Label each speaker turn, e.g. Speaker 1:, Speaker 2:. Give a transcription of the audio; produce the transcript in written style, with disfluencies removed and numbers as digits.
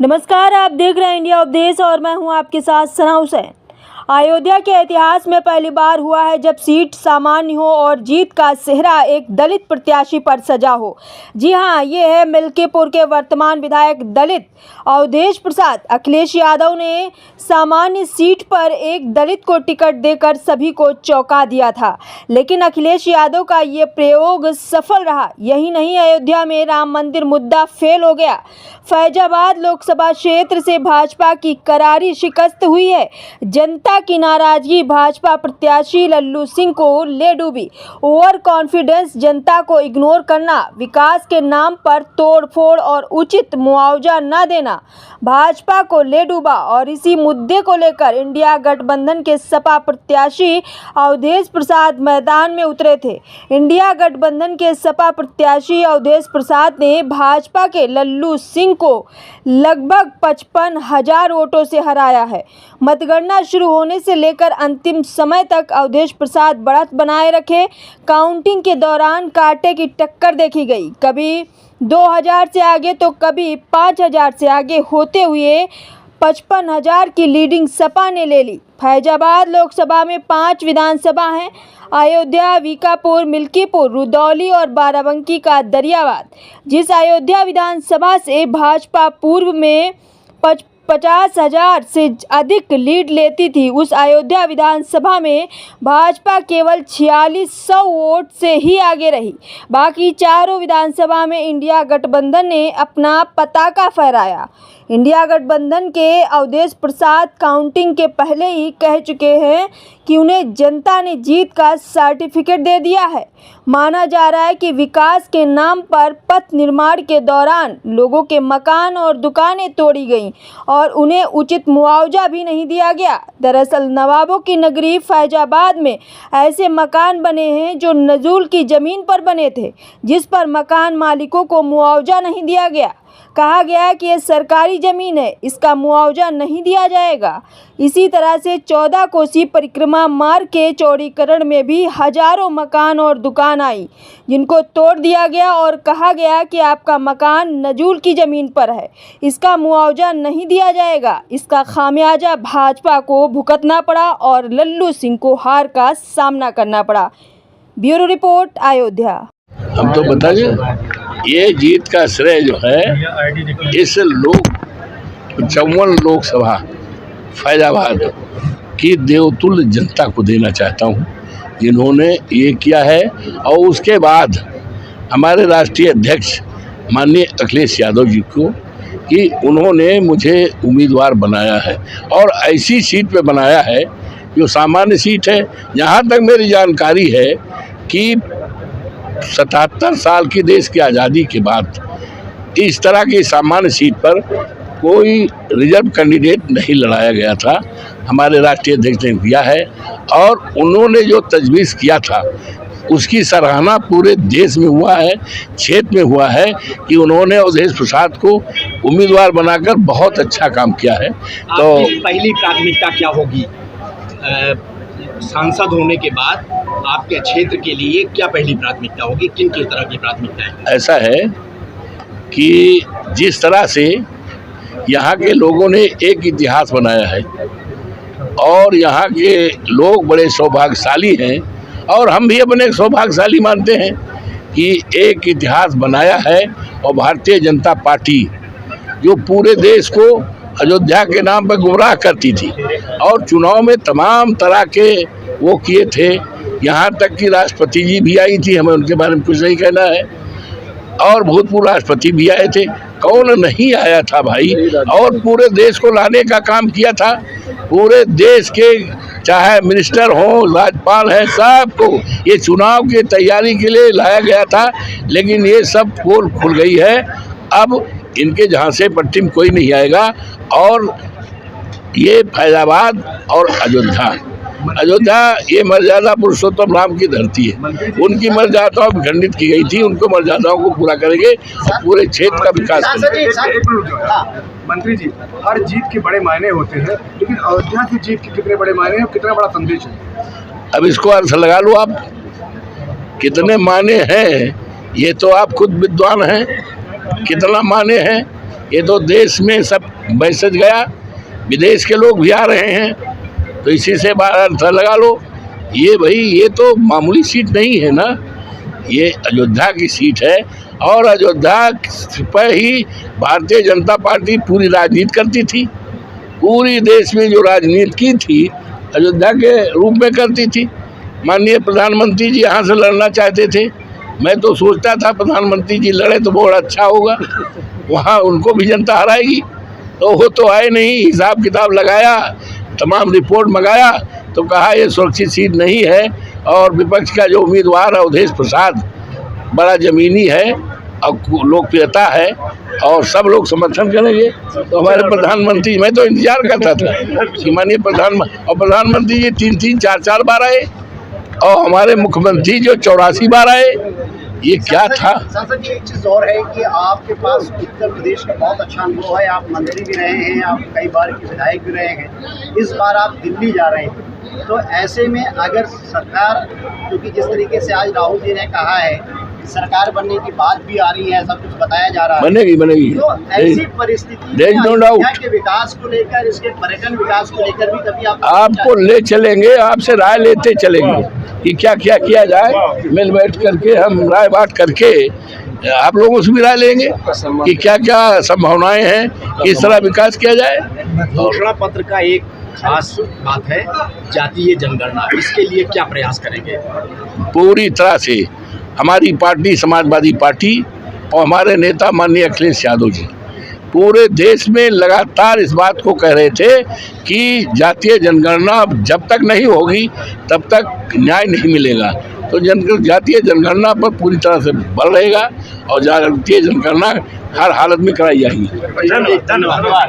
Speaker 1: नमस्कार, आप देख रहे हैं इंडिया उपदेश और मैं हूं आपके साथ सना हुसैन। अयोध्या के इतिहास में पहली बार हुआ है जब सीट सामान्य हो और जीत का सेहरा एक दलित प्रत्याशी पर सजा हो। जी हां, ये है मिल्कीपुर के वर्तमान विधायक दलित अवधेश प्रसाद। अखिलेश यादव ने सामान्य सीट पर एक दलित को टिकट देकर सभी को चौंका दिया था, लेकिन अखिलेश यादव का ये प्रयोग सफल रहा। यही नहीं, अयोध्या में राम मंदिर मुद्दा फेल हो गया। फैजाबाद लोकसभा क्षेत्र से भाजपा की करारी शिकस्त हुई है। जनता की नाराजगी भाजपा प्रत्याशी लल्लू सिंह को ले डूबी। ओवर कॉन्फिडेंस, जनता को इग्नोर करना, विकास के नाम पर तोड़फोड़ और उचित मुआवजा न देना भाजपा को ले डूबा। और इसी मुद्दे को लेकर इंडिया गठबंधन के सपा प्रत्याशी अवधेश प्रसाद मैदान में उतरे थे। इंडिया गठबंधन के सपा प्रत्याशी अवधेश प्रसाद ने भाजपा के लल्लू सिंह को लगभग 55,000 वोटों से हराया है। मतगणना शुरू होने से लेकर अंतिम समय तक अवधेश प्रसाद बढ़त बनाए रखे। काउंटिंग के दौरान कांटे की टक्कर देखी गई। कभी 2,000 से आगे तो कभी 5,000 से आगे होते हुए 55,000 की लीडिंग सपा ने ले ली। फैजाबाद लोकसभा में 5 विधानसभा हैं: अयोध्या, वीकापुर, मिल्कीपुर, रुदौली और बाराबंकी का दरियाबाद। जिस अयोध्या विधानसभा से भाजपा पूर्व में 50,000 से अधिक लीड लेती थी, उस अयोध्या विधानसभा में भाजपा केवल 4600 वोट से ही आगे रही। बाकी चारों विधानसभा में इंडिया गठबंधन ने अपना पताका फहराया। इंडिया गठबंधन के अवधेश प्रसाद काउंटिंग के पहले ही कह चुके हैं कि उन्हें जनता ने जीत का सर्टिफिकेट दे दिया है। माना जा रहा है कि विकास के नाम पर पथ निर्माण के दौरान लोगों के मकान और दुकानें तोड़ी गईं और उन्हें उचित मुआवजा भी नहीं दिया गया। दरअसल नवाबों की नगरी फैजाबाद में ऐसे मकान बने हैं जो नजूल की ज़मीन पर बने थे, जिस पर मकान मालिकों को मुआवजा नहीं दिया गया। कहा गया कि यह सरकारी ज़मीन है, इसका मुआवजा नहीं दिया जाएगा। इसी तरह से 14 कोसी परिक्रमा मार्ग के चौड़ीकरण में भी हजारों मकान और दुकान आई, जिनको तोड़ दिया गया और कहा गया कि आपका मकान नजूल की ज़मीन पर है, इसका मुआवजा नहीं दिया जाएगा। इसका खामियाजा भाजपा को भुगतना पड़ा और लल्लू सिंह को हार का सामना करना पड़ा। Bureau report, Ayodhya.
Speaker 2: हम तो बताइए, ये जीत का श्रेय जो है इस 55 लोकसभा फैजाबाद की देवतुल्य जनता को देना चाहता हूँ, जिन्होंने ये किया है। और उसके बाद हमारे राष्ट्रीय अध्यक्ष माननीय अखिलेश यादव जी को कि उन्होंने मुझे उम्मीदवार बनाया है और ऐसी सीट पे बनाया है जो सामान्य सीट है। जहाँ तक मेरी जानकारी है कि 77 साल की देश की आज़ादी के बाद इस तरह की सामान्य सीट पर कोई रिजर्व कैंडिडेट नहीं लड़ाया गया था। हमारे राष्ट्रीय अध्यक्ष ने किया है और उन्होंने जो तजवीज़ किया था उसकी सराहना पूरे देश में हुआ है, क्षेत्र में हुआ है कि उन्होंने अवधेश प्रसाद को उम्मीदवार बनाकर बहुत अच्छा काम किया है। तो
Speaker 3: पहली प्राथमिकता क्या होगी? सांसद होने के बाद आपके क्षेत्र के लिए क्या पहली प्राथमिकता होगी? किन किस तरह की प्राथमिकता है?
Speaker 2: ऐसा है कि जिस तरह से यहाँ के लोगों ने एक इतिहास बनाया है और यहाँ के लोग बड़े सौभाग्यशाली हैं और हम भी अपने सौभाग्यशाली मानते हैं कि एक इतिहास बनाया है। और भारतीय जनता पार्टी जो पूरे देश को अयोध्या के नाम पर गुमराह करती थी और चुनाव में तमाम तरह के वो किए थे, यहाँ तक कि राष्ट्रपति जी भी आई थी, हमें उनके बारे में कुछ नहीं कहना है, और भूतपूर्व राष्ट्रपति भी आए थे। कौन नहीं आया था भाई? और पूरे देश को लाने का काम किया था। पूरे देश के चाहे मिनिस्टर हो, राज्यपाल है, सबको ये चुनाव की तैयारी के लिए लाया गया था। लेकिन ये सब पोल खुल गई है। अब इनके जहाँ से पट्टी में कोई नहीं आएगा। और ये फैजाबाद और अयोध्या ये मर्यादा पुरुषोत्तम राम की धरती है। उनकी मर्यादाओं भी खंडित की गई थी, उनको मर्यादाओं को पूरा करेंगे और पूरे क्षेत्र का विकास करेंगे।
Speaker 4: मंत्री जी, हर जीत के बड़े मायने होते हैं, लेकिन अयोध्या की जीत के कितने बड़े मायने हैं, कितना बड़ा संदेश है?
Speaker 2: अब इसको अर्थ लगा लो आप, कितने मायने हैं ये तो आप खुद विद्वान हैं। कितना मायने हैं ये तो देश में सब मैसेज गया, विदेश के लोग भी आ रहे हैं, तो इसी से बाहर लगा लो। ये भाई ये तो मामूली सीट नहीं है ना, ये अयोध्या की सीट है और अयोध्या पर ही भारतीय जनता पार्टी पूरी राजनीति करती थी। पूरी देश में जो राजनीति की थी अयोध्या के रूप में करती थी। माननीय प्रधानमंत्री जी यहाँ से लड़ना चाहते थे, मैं तो सोचता था प्रधानमंत्री जी लड़े तो बहुत अच्छा होगा, वहाँ उनको भी जनता हराएगी, तो वो तो आए नहीं। हिसाब किताब लगाया, तमाम रिपोर्ट मंगाया तो कहा ये सुरक्षित सीट नहीं है और विपक्ष का जो उम्मीदवार है अवधेश प्रसाद बड़ा जमीनी है और लोकप्रियता है और सब लोग समर्थन करेंगे। तो हमारे प्रधानमंत्री, मैं तो इंतजार करता था कि माननीय प्रधानमंत्री जी 3-3, 4-4 बार आए और हमारे मुख्यमंत्री जो 84 बार आए। ये क्या था?
Speaker 5: सांसद जी, एक चीज़ और है कि आपके पास उत्तर प्रदेश का बहुत अच्छा अनुभव है, आप मंत्री भी रहे हैं, आप कई बार के विधायक भी रहे हैं, इस बार आप दिल्ली जा रहे हैं, तो ऐसे में अगर सरकार, क्योंकि जिस तरीके से आज राहुल जी ने कहा है सरकार बनने की बात भी आ रही है, सब कुछ बताया जा रहा है,
Speaker 2: बनेगी
Speaker 5: तो ऐसी परिस्थिति में अयोध्या के विकास को लेकर, इसके पर्यटन विकास को लेकर भी कभी
Speaker 2: आपको ले चलेंगे, आपसे राय लेते चलेंगे कि क्या क्या किया जाए। मिल बैठ करके हम राय बात करके आप लोगों से भी राय लेंगे कि क्या क्या संभावनाएं हैं, किस तरह विकास किया जाए।
Speaker 3: घोषणा पत्र का एक खास बात है जातीय जनगणना, इसके लिए क्या प्रयास करेंगे?
Speaker 2: पूरी तरह से हमारी पार्टी समाजवादी पार्टी और हमारे नेता माननीय अखिलेश यादव जी पूरे देश में लगातार इस बात को कह रहे थे कि जातीय जनगणना जब तक नहीं होगी तब तक न्याय नहीं मिलेगा। तो जातीय जनगणना पर पूरी तरह से बल रहेगा और जातीय जनगणना हर हालत में कराई जाएगी।
Speaker 3: धन्यवाद।